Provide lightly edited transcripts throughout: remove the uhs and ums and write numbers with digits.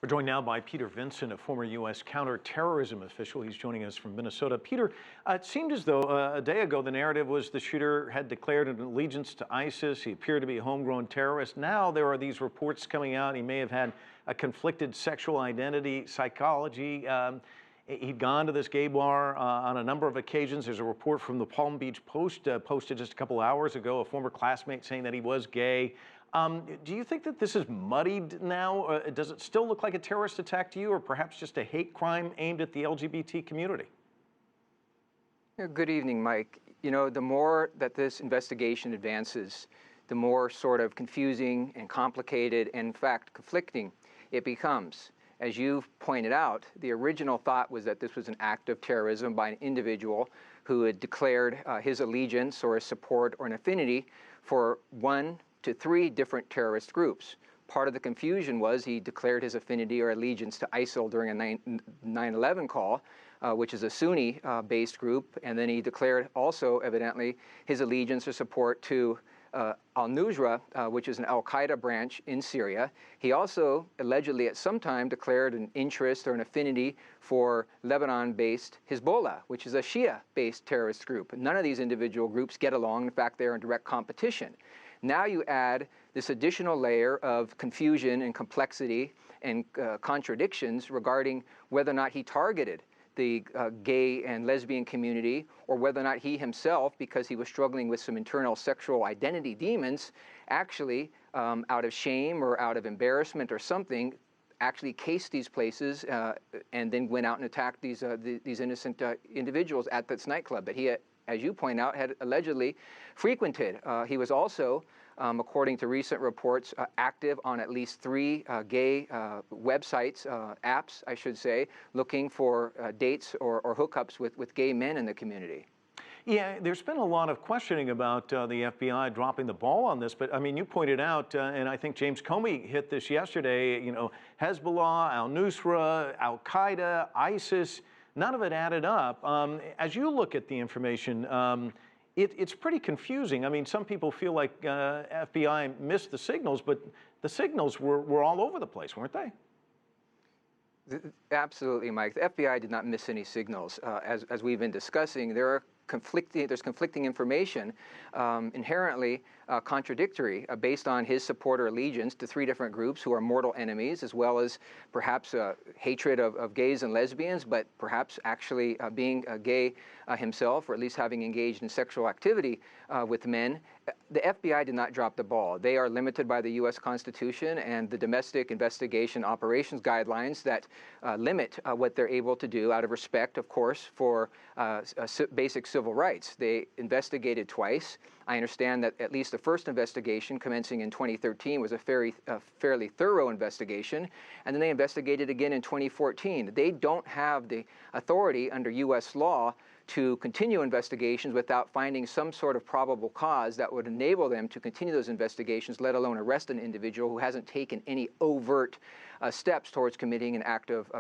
We're joined now by Peter Vincent, a former U.S. counterterrorism official. He's joining us from Minnesota. Peter, it seemed as though a day ago the narrative was the shooter had declared an allegiance to ISIS. He appeared to be a homegrown terrorist. Now there are these reports coming out. He may have had a conflicted sexual identity psychology. He'd gone to this gay bar on a number of occasions. There's a report from the Palm Beach Post posted just a couple hours ago, a former classmate saying that he was gay. Do you think that this is muddied now? Does it still look like a terrorist attack to you, or perhaps just a hate crime aimed at the LGBT community? Good evening, Mike. You know, the more that this investigation advances, the more sort of confusing and complicated and, in fact, conflicting it becomes. As you've pointed out, the original thought was that this was an act of terrorism by an individual who had declared his allegiance or his support or an affinity for 1 to 3 different terrorist groups. Part of the confusion was he declared his affinity or allegiance to ISIL during a 9/11 call, which is a Sunni-based group, and then he declared also, evidently, his allegiance or support to al-Nusra, which is an al-Qaeda branch in Syria. He also allegedly at some time declared an interest or an affinity for Lebanon-based Hezbollah, which is a Shia-based terrorist group. None of these individual groups get along. In fact, they're in direct competition. Now you add this additional layer of confusion and complexity and contradictions regarding whether or not he targeted the gay and lesbian community, or whether or not he himself, because he was struggling with some internal sexual identity demons, actually, out of shame or out of embarrassment or something, actually cased these places and then went out and attacked these innocent individuals at this nightclub that he, as you point out, had allegedly frequented. He was also, according to recent reports, active on at least 3 gay websites, apps, I should say, looking for dates or hookups with gay men in the community. Yeah, there's been a lot of questioning about the FBI dropping the ball on this, but I mean, you pointed out, and I think James Comey hit this yesterday, you know, Hezbollah, al-Nusra, al-Qaeda, ISIS, none of it added up. As you look at the information, it's pretty confusing. I mean, some people feel like FBI missed the signals, but the signals were all over the place, weren't they? Absolutely, Mike. The FBI did not miss any signals. As we've been discussing, there's conflicting information, inherently contradictory, based on his support or allegiance to 3 different groups who are mortal enemies, as well as perhaps hatred of gays and lesbians, but perhaps actually being gay himself, or at least having engaged in sexual activity with men. The FBI did not drop the ball. They are limited by the U.S. Constitution and the domestic investigation operations guidelines that limit what they're able to do out of respect, of course, for basic civil rights. They investigated twice. I understand that at least the first investigation, commencing in 2013, was a fairly thorough investigation, and then they investigated again in 2014. They don't have the authority under U.S. law to continue investigations without finding some sort of probable cause that would enable them to continue those investigations, let alone arrest an individual who hasn't taken any overt steps towards committing an act of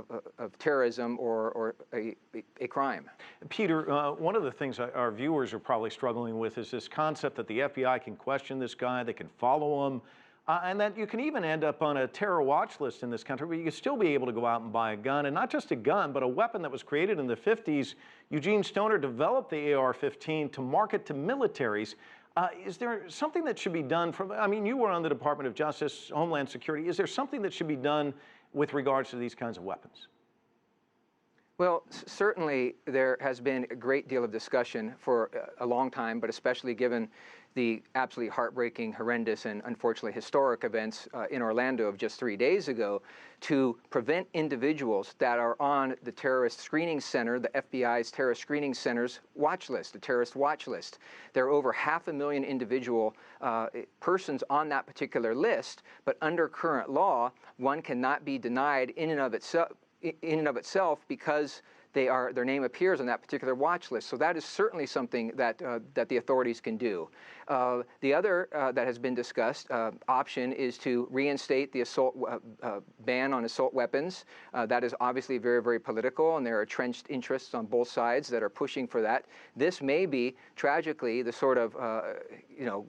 terrorism or a crime. Peter, one of the things our viewers are probably struggling with is this concept that the FBI can question this guy, they can follow him, and that you can even end up on a terror watch list in this country where you can still be able to go out and buy a gun, and not just a gun, but a weapon that was created in the 50s. Eugene Stoner developed the AR-15 to market to militaries. Is there something that should be done from, I mean, you were on the Department of Justice, Homeland Security. Is there something that should be done with regards to these kinds of weapons? Well, certainly there has been a great deal of discussion for a long time, but especially given the absolutely heartbreaking, horrendous, and unfortunately historic events in Orlando of just 3 days ago, to prevent individuals that are on the terrorist screening center, the FBI's terrorist screening center's watch list, the terrorist watch list. There are over 500,000 individual persons on that particular list, but under current law, one cannot be denied in and of itself because their name appears on that particular watch list. So that is certainly something that that the authorities can do. The other that has been discussed option is to reinstate the assault ban on assault weapons. That is obviously very, very political, and there are entrenched interests on both sides that are pushing for that. This may be, tragically, the sort of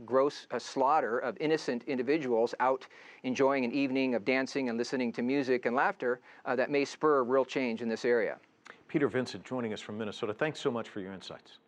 gross slaughter of innocent individuals out enjoying an evening of dancing and listening to music and laughter that may spur real change in this area. Peter Vincent joining us from Minnesota. Thanks so much for your insights.